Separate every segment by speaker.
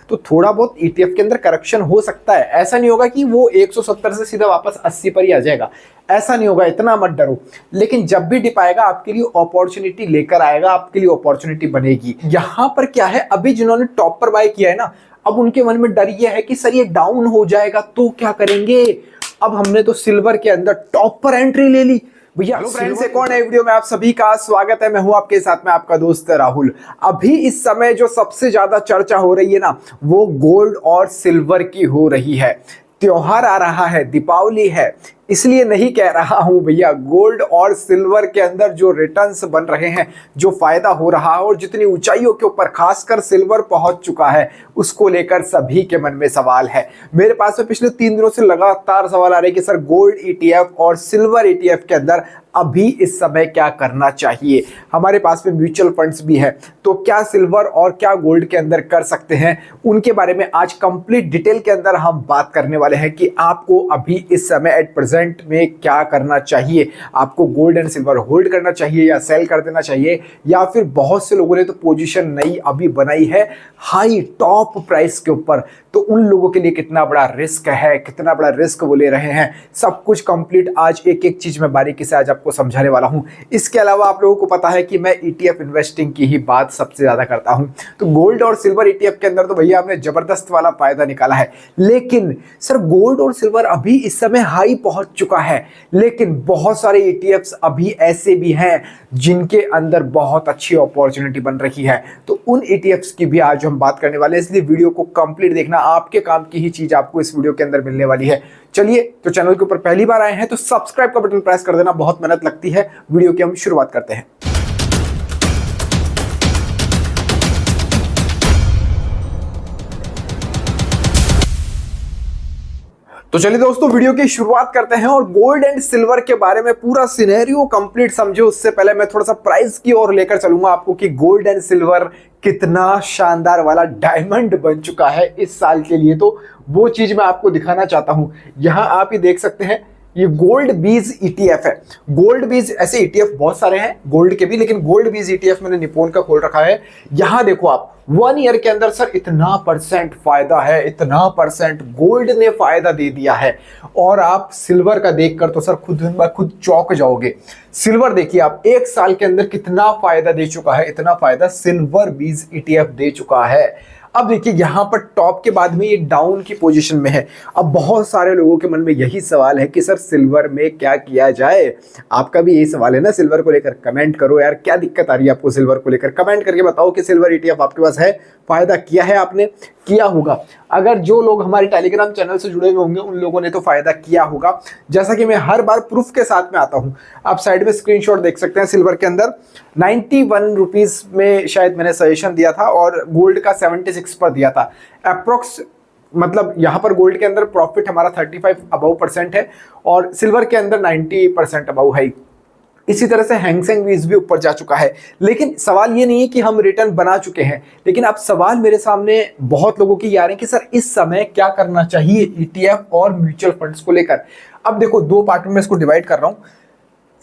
Speaker 1: तो थोड़ा बहुत ईटीएफ के अंदर करेक्शन हो सकता है। ऐसा नहीं होगा कि वो 170 से सीधा वापस 80 पर ही आ जाएगा, ऐसा नहीं होगा, इतना मत डरो। लेकिन जब भी डिप आएगा आपके लिए अपॉर्चुनिटी लेकर आएगा, आपके लिए अपॉर्चुनिटी बनेगी। यहां पर क्या है, अभी जिन्होंने टॉप पर बाय किया है ना, अब उनके मन में डर ये है कि सर ये डाउन हो जाएगा तो क्या करेंगे। अब हमने तो सिल्वर के अंदर टॉप पर एंट्री ले ली भैया। हेलो फ्रेंड्स, एक और नए वीडियो में आप सभी का स्वागत है। मैं हूं आपके साथ में आपका दोस्त राहुल। अभी इस समय जो सबसे ज्यादा चर्चा हो रही है ना, वो गोल्ड और सिल्वर की हो रही है। त्योहार आ रहा है, दीपावली है, इसलिए नहीं कह रहा हूं भैया। गोल्ड और सिल्वर के अंदर जो रिटर्न्स बन रहे हैं, जो फायदा हो रहा है और जितनी ऊंचाइयों के ऊपर खासकर सिल्वर पहुंच चुका है, उसको लेकर सभी के मन में सवाल है। मेरे पास में पिछले 3 दिनों से लगातार सवाल आ रहे हैं कि सर गोल्ड ईटीएफ और सिल्वर ईटीएफ के अंदर अभी इस समय क्या करना चाहिए। हमारे पास में म्यूचुअल फंड्स भी है, तो क्या सिल्वर और क्या गोल्ड के अंदर कर सकते हैं, उनके बारे में आज कंप्लीट डिटेल के अंदर हम बात करने वाले हैं कि आपको अभी इस समय एट प्रेजेंट में क्या करना चाहिए। आपको गोल्ड एंड सिल्वर होल्ड करना चाहिए या सेल कर देना चाहिए, या फिर बहुत से लोगों ने तो पोजीशन नई अभी बनाई है हाई टॉप प्राइस के ऊपर, तो उन लोगों के लिए कितना बड़ा रिस्क है, कितना बड़ा रिस्क वो ले रहे हैं। सब कुछ कंप्लीट आज एक एक चीज में बारीकी से आज आपको समझाने वाला हूं। इसके अलावा आप लोगों को पता है कि मैं ईटीएफ इन्वेस्टिंग की ही बात सबसे ज्यादा करता हूं, तो गोल्ड और सिल्वर ईटीएफ के अंदर तो भैया हमने जबरदस्त वाला फायदा निकाला है। लेकिन सर गोल्ड और सिल्वर अभी इस समय हाई पहुंच चुका है, लेकिन बहुत सारे ईटीएफ्स अभी ऐसे भी हैं जिनके अंदर बहुत अच्छी अपॉर्चुनिटी बन रही है, तो उन ईटीएफ्स की भी आज हम बात करने वाले हैं। इसलिए वीडियो को कंप्लीट देखना, आपके काम की ही चीज आपको इस वीडियो के अंदर मिलने वाली है। चलिए, तो चैनल के ऊपर पहली बार आए हैं तो सब्सक्राइब का बटन प्रेस कर देना, बहुत मेहनत लगती है। वीडियो की हम शुरुआत करते हैं। तो चलिए दोस्तों, वीडियो की शुरुआत करते हैं और गोल्ड एंड सिल्वर के बारे में पूरा सिनेरियो कंप्लीट समझे। उससे पहले मैं थोड़ा सा प्राइस की ओर लेकर चलूंगा आपको कि गोल्ड एंड सिल्वर कितना शानदार वाला डायमंड बन चुका है इस साल के लिए, तो वो चीज मैं आपको दिखाना चाहता हूं। यहां आप ये देख सकते हैं, ये गोल्ड बीज ईटीएफ है। गोल्ड बीज, ऐसे ईटीएफ बहुत सारे हैं गोल्ड के भी, लेकिन गोल्ड बीज ईटीएफ मैंने निप्पॉन का खोल रखा है। यहां देखो आप, 1 ईयर के अंदर सर इतना % फायदा है, इतना % गोल्ड ने फायदा दे दिया है। और आप सिल्वर का देखकर तो सर खुद चौंक जाओगे। सिल्वर देखिए आप, 1 साल के अंदर कितना फायदा दे चुका है, इतना फायदा सिल्वर बीज ईटीएफ दे चुका है। अब देखिए यहां पर टॉप के बाद में ये डाउन की पोजीशन में है। अब बहुत सारे लोगों के मन में यही सवाल है कि सर सिल्वर में क्या किया जाए। आपका भी यही सवाल है ना सिल्वर को लेकर? कमेंट करो यार, क्या दिक्कत आ रही है आपको सिल्वर को लेकर। कमेंट करके बताओ कि सिल्वर ईटीएफ आपके पास है, फायदा किया है आपने, किया होगा। अगर जो लोग हमारे टेलीग्राम चैनल से जुड़े हुए होंगे उन लोगों ने तो फायदा किया होगा। जैसा कि मैं हर बार प्रूफ के साथ में आता हूं, आप साइड में स्क्रीनशॉट देख सकते हैं। सिल्वर के अंदर 91 रुपीज में शायद मैंने सजेशन दिया था और गोल्ड का 76 पर दिया था अप्रोक्स। मतलब यहां पर गोल्ड के अंदर प्रॉफिट हमारा 35% है और सिल्वर के अंदर 90% अबव है। इसी तरह से हैंगसेंग वीज भी ऊपर जा चुका है। लेकिन सवाल ये नहीं है कि हम रिटर्न बना चुके हैं, लेकिन अब सवाल मेरे सामने बहुत लोगों की आ रहे हैं कि सर इस समय क्या करना चाहिए ईटीएफ और म्यूचुअल फंड्स को लेकर। अब देखो, 2 पार्ट में इसको डिवाइड कर रहा हूं।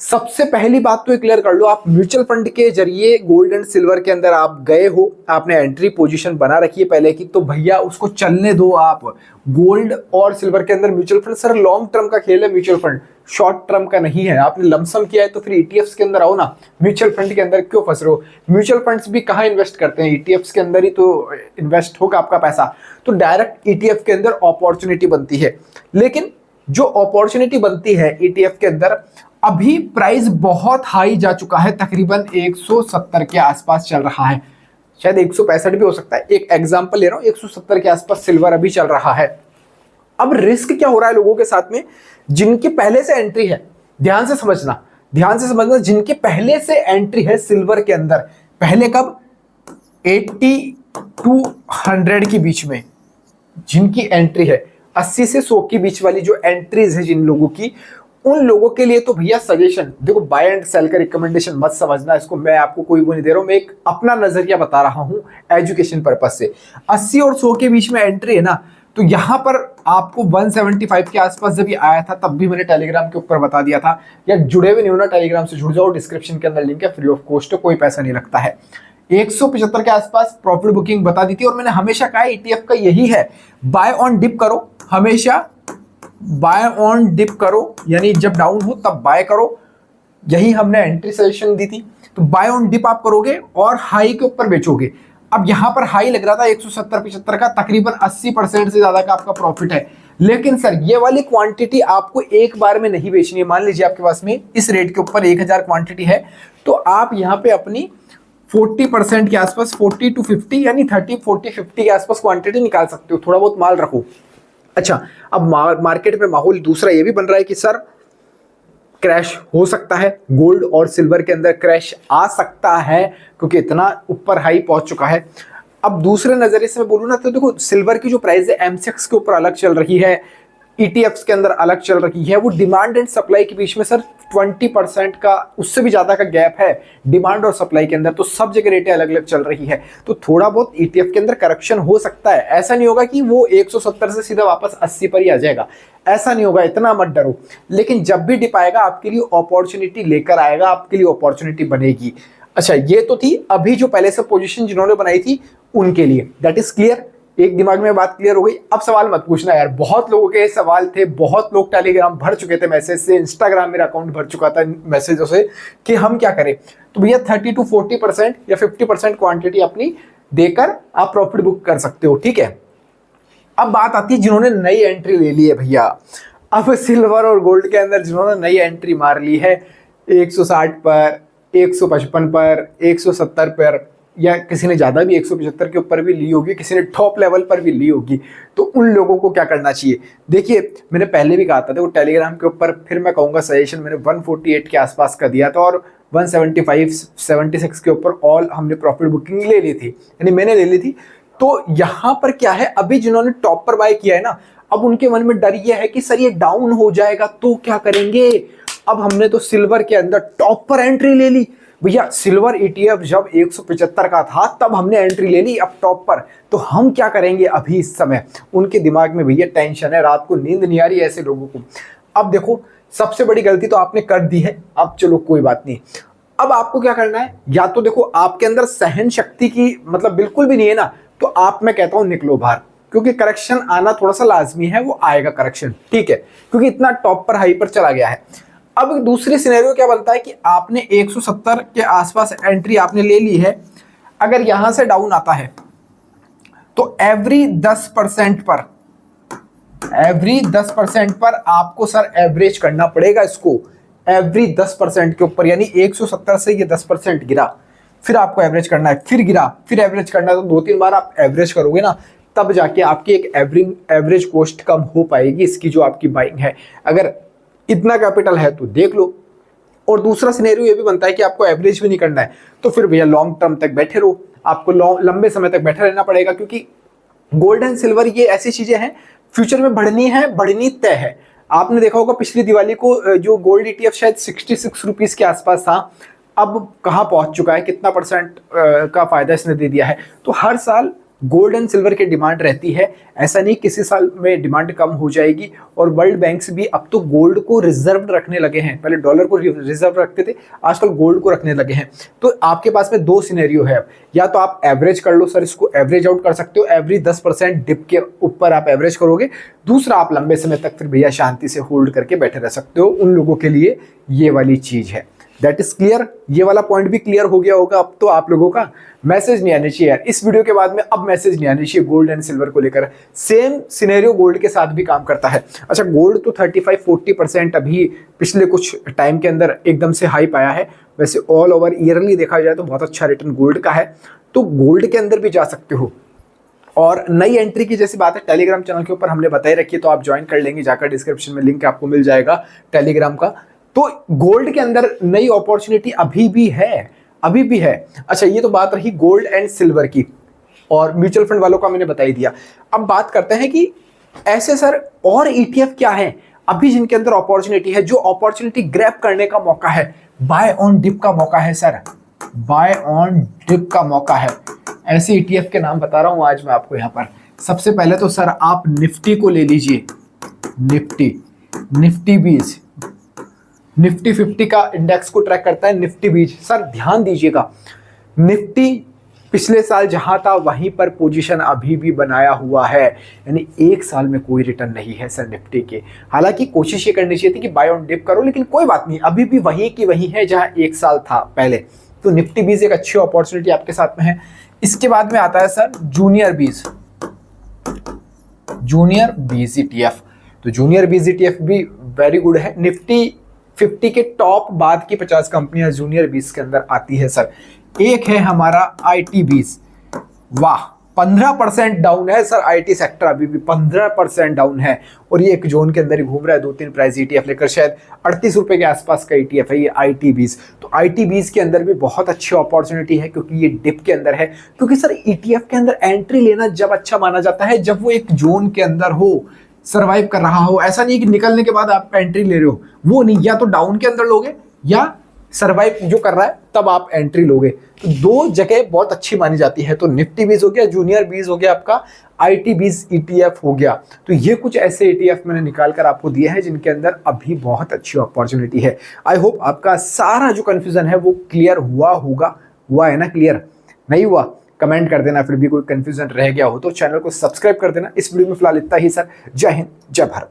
Speaker 1: सबसे पहली बात तो क्लियर कर लो, आप म्यूचुअल फंड के जरिए गोल्ड एंड सिल्वर के अंदर आप गए हो, आपने एंट्री पोजीशन बना रखी है पहले की, तो भैया उसको चलने दो। आप गोल्ड और सिल्वर के अंदर mutual fund, sir long term का खेल है म्यूचुअल फंड, शॉर्ट टर्म का नहीं है। आपने लमसम किया है तो फिर ईटीएफ्स के अंदर आओ ना, म्यूचुअल फंड के अंदर क्यों फंस रहे हो? म्यूचुअल फंड्स भी कहाँ इन्वेस्ट करते हैं? ईटीएफ्स के अंदर ही तो इन्वेस्ट होगा आपका पैसा। तो डायरेक्ट ईटीएफ के अंदर अपॉर्चुनिटी बनती है, लेकिन जो अपॉर्चुनिटी बनती है ईटीएफ के अंदर, अभी प्राइस बहुत हाई जा चुका है, तकरीबन 170 के आसपास चल रहा है, शायद 165 भी हो सकता है। एक एग्जांपल ले रहा हूं, 170 के आसपास सिल्वर अभी चल रहा है। अब रिस्क क्या हो रहा है लोगों के साथ में, जिनके पहले से एंट्री है, ध्यान से समझना, ध्यान से समझना, जिनके पहले से एंट्री है सिल्वर के अंदर, पहले कब, 80 टू 100 के बीच में जिनकी एंट्री है, 80 से 100 के बीच वाली जो एंट्रीज है जिन लोगों की, उन लोगों के लिए तो भैया सजेशन देखो, बाय एंड सेल का रिकमेंडेशन मत समझना इसको। मैं आपको कोई वो नहीं दे रहा हूं, मैं एक अपना नजरिया बता रहा हूं एजुकेशन पर्पज से। 80 और 100 के बीच में एंट्री है ना, तो यहां पर आपको 175 के आसपास जब ये आया था, तब भी मैंने टेलीग्राम के ऊपर बता दिया था। या जुड़े हुए नहीं हो ना टेलीग्राम से, जुड़ जाओ, डिस्क्रिप्शन के अंदर लिंक है, फ्री ऑफ कॉस्ट है, कोई पैसा नहीं लगता है। 175 के आसपास प्रॉफिट बुकिंग बता दी थी और मैंने हमेशा कहा ईटीएफ का यही है, बाय ऑन डिप करो, हमेशा बाय ऑन डिप करो, यानी जब डाउन हो तब बाय करो। यही हमने एंट्री सजेशन दी थी। तो बाय ऑन डिप आप करोगे और हाई के ऊपर बेचोगे। अब यहां पर हाई लग रहा था 170-75 का, तकरीबन 80% से ज्यादा का आपका प्रॉफिट है। लेकिन सर ये वाली क्वांटिटी आपको एक बार में नहीं बेचनी है। मान लीजिए आपके पास में इस रेट के ऊपर 1000 क्वांटिटी है, तो आप यहां पे अपनी 40% के आसपास, 40 to 50 यानी 30-40-50 के आसपास क्वांटिटी निकाल सकते हो। थोड़ा बहुत माल रखो। अच्छा, अब मार्केट में माहौल दूसरा ये भी बन रहा है कि सर क्रैश हो सकता है, गोल्ड और सिल्वर के अंदर क्रैश आ सकता है क्योंकि इतना ऊपर हाई पहुंच चुका है। अब दूसरे नजरिए से मैं बोलूँ ना, तो देखो सिल्वर की जो प्राइस है एमसीएक्स के ऊपर अलग चल रही है, ईटीएफ्स के अंदर अलग चल रही है। वो डिमांड एंड सप्लाई के बीच में सर 20% का, उससे भी ज्यादा का गैप है डिमांड और सप्लाई के अंदर। तो सब जगह रेटें अलग अलग चल रही है, तो थोड़ा बहुत ईटीएफ के अंदर करेक्शन हो सकता है। ऐसा नहीं होगा कि वो 170 से सीधा वापस 80 पर ही आ जाएगा, ऐसा नहीं होगा, इतना मत डरो। लेकिन जब भी डिप आएगा आपके लिए अपॉर्चुनिटी लेकर आएगा, आपके लिए अपॉर्चुनिटी बनेगी। अच्छा, ये तो थी अभी जो पहले से पोजीशन जिन्होंने बनाई थी उनके लिए, दैट इज क्लियर। एक दिमाग में बात क्लियर हो गई। अब सवाल मत पूछना यार, बहुत लोगों के सवाल थे, बहुत लोग टेलीग्राम भर चुके थे मैसेज से, इंस्टाग्राम मेरा अकाउंट भर चुका था मैसेजों से कि हम क्या करें। तो भैया 30 to 40% या 50% क्वांटिटी अपनी देकर आप प्रॉफिट बुक कर सकते हो, ठीक है। अब बात आती है जिन्होंने नई एंट्री ले ली है भैया। अब सिल्वर और गोल्ड के अंदर जिन्होंने नई एंट्री मार ली है 160 पर, 155 पर, 170 पर, या किसी ने ज़्यादा भी 175 के ऊपर भी ली होगी, किसी ने टॉप लेवल पर भी ली होगी, तो उन लोगों को क्या करना चाहिए। देखिए मैंने पहले भी कहा था, देखो टेलीग्राम के ऊपर फिर मैं कहूँगा सजेशन मैंने 148 के आसपास का दिया था और 175-76 के ऊपर ऑल हमने प्रॉफिट बुकिंग ले ली थी, यानी मैंने ले ली थी। तो यहाँ पर क्या है, अभी जिन्होंने टॉप पर बाय किया है ना, अब उनके मन में डर यह है कि सर ये डाउन हो जाएगा तो क्या करेंगे। अब हमने तो सिल्वर के अंदर टॉप पर एंट्री ले ली भैया, सिल्वर ईटीएफ जब 175 का था तब हमने एंट्री ले ली, अब टॉप पर, तो हम क्या करेंगे अभी इस समय। उनके दिमाग में भैया टेंशन है, रात को नींद नहीं आ रही है ऐसे लोगों को। अब देखो सबसे बड़ी गलती तो आपने कर दी है, अब चलो कोई बात नहीं। अब आपको क्या करना है, या तो देखो आपके अंदर सहन शक्ति की मतलब बिल्कुल भी नहीं है ना, तो आप, मैं कहता हूं निकलो बाहर, क्योंकि करेक्शन आना थोड़ा सा लाजमी है, वो आएगा करेक्शन, ठीक है, क्योंकि इतना टॉप पर हाई पर चला गया है। अब दूसरी सिनेरियो क्या बनता है कि आपने 170 के आसपास एंट्री आपने ले ली है, अगर यहां से डाउन आता है तो एवरी 10% पर, एवरी 10% पर आपको सर एवरेज करना पड़ेगा इसको, एवरी 10% के ऊपर, यानी 170 से ये 10% गिरा, फिर आपको एवरेज करना है, फिर गिरा, फिर एवरेज करना है। तो 2-3 बार आप एवरेज करोगे ना, तब जाके आपकी एक एवरेज कॉस्ट कम हो पाएगी इसकी जो आपकी बाइंग है। अगर इतना कैपिटल है तो देख लो। और दूसरा सिनेरियो ये भी बनता है कि आपको एवरेज भी नहीं करना है, तो फिर भैया लॉन्ग टर्म तक बैठे रहो, आपको लंबे समय तक बैठे रहना पड़ेगा, क्योंकि गोल्ड एंड सिल्वर ये ऐसी चीजें हैं फ्यूचर में बढ़नी है, बढ़नी तय है। आपने देखा होगा पिछली दिवाली को जो गोल्ड ईटीएफ शायद 66 रुपीज के आसपास था, अब कहाँ पहुंच चुका है, कितना परसेंट का फायदा इसने दे दिया है। तो हर साल गोल्ड एंड सिल्वर की डिमांड रहती है, ऐसा नहीं किसी साल में डिमांड कम हो जाएगी। और वर्ल्ड बैंक्स भी अब तो गोल्ड को रिजर्व रखने लगे हैं, पहले डॉलर को रिजर्व रखते थे, आजकल गोल्ड को रखने लगे हैं। तो आपके पास में 2 सिनेरियो है, या तो आप एवरेज कर लो सर, इसको एवरेज आउट कर सकते हो, एवरी 10% डिप के ऊपर आप एवरेज करोगे। दूसरा, आप लंबे समय तक फिर भैया शांति से होल्ड करके बैठे रह सकते हो। उन लोगों के लिए ये वाली चीज है, दैट इज क्लियर। ये वाला पॉइंट भी क्लियर हो गया होगा अब तो आप लोगों का। मैसेज नहीं आने चाहिए यार इस वीडियो के बाद में, अब मैसेज नहीं आने चाहिए गोल्ड एंड सिल्वर को लेकर। सेम सिनेरियो गोल्ड के साथ भी काम करता है। अच्छा, गोल्ड तो 35-40% अभी पिछले कुछ टाइम के अंदर एकदम से हाई पाया है। वैसे ऑल ओवर ईयरली देखा जाए तो बहुत अच्छा रिटर्न गोल्ड का है, तो गोल्ड के अंदर भी जा सकते हो। और नई एंट्री की जैसी बात है, टेलीग्राम चैनल के ऊपर हमने बताई रखी है, तो आप ज्वाइन कर लेंगे, जाकर डिस्क्रिप्शन में लिंक आपको मिल जाएगा टेलीग्राम का। तो गोल्ड के अंदर नई अपॉर्चुनिटी अभी भी है, अभी भी है। अच्छा, ये तो बात रही गोल्ड एंड सिल्वर की, और म्यूचुअल फंड वालों का मैंने बता ही दिया। अब बात करते हैं कि ऐसे सर और ईटीएफ क्या है अभी जिनके अंदर अपॉर्चुनिटी है, जो अपॉर्चुनिटी ग्रैब करने का मौका है, बाय ऑन डिप का मौका है सर, बाय ऑन डिप का मौका है। ऐसे ईटीएफ के नाम बता रहा हूं आज मैं आपको यहाँ पर। सबसे पहले तो सर आप निफ्टी को ले लीजिए, निफ्टी बीज, निफ्टी 50 का इंडेक्स को ट्रैक करता है निफ्टी बीज। सर ध्यान दीजिएगा, निफ्टी पिछले साल जहां था वहीं पर पोजीशन अभी भी बनाया हुआ है, यानी एक साल में कोई रिटर्न नहीं है सर निफ्टी के। हालांकि कोशिश ये करनी चाहिए थी कि बाय ऑन डिप करो, लेकिन कोई बात नहीं, अभी भी वहीं की वहीं है जहां एक साल था पहले। तो निफ्टी बीज एक अच्छी अपॉर्चुनिटी आपके साथ में है। इसके बाद में आता है सर जूनियर बीज ETF। तो जूनियर बीज ETF भी वेरी गुड है। निफ्टी 50 के टॉप बाद की 50 कंपनियां जूनियर बीज के अंदर आती है सर। एक है हमारा IT बीज, वाह 15% डाउन है सर। IT सेक्टर अभी भी 15% डाउन है और ये एक जोन के अंदर ही घूम रहा है, 2-3 प्राइस ETF लेकर। शायद 38 रुपए के आसपास का ETF है ये IT बीज। तो IT बीज के अंदर भी बहुत अच्छी अपॉर्चुनिटी है क्योंकि ये डिप के अंदर है। क्योंकि सर ETF के अंदर एंट्री लेना जब अच्छा माना जाता है जब वो एक जोन के अंदर हो, सर्वाइव कर रहा हो। ऐसा नहीं कि निकलने के बाद आप एंट्री ले रहे हो, वो नहीं, या तो डाउन के अंदर लोगे या सर्वाइव जो कर रहा है तब आप एंट्री लोगे। तो दो जगह बहुत अच्छी मानी जाती है। तो निफ्टी बीज हो गया, जूनियर बीज हो गया, आपका IT बीज ETF हो गया। तो ये कुछ ऐसे ETF मैंने निकाल कर आपको दिए हैं जिनके अंदर अभी बहुत अच्छी अपॉर्चुनिटी है। आई होप आपका सारा जो कंफ्यूजन है वो क्लियर हुआ होगा। हुआ है ना क्लियर? नहीं हुआ कमेंट कर देना, फिर भी कोई कंफ्यूजन रह गया हो तो चैनल को सब्सक्राइब कर देना। इस वीडियो में फिलहाल इतना ही सर। जय हिंद, जय भारत।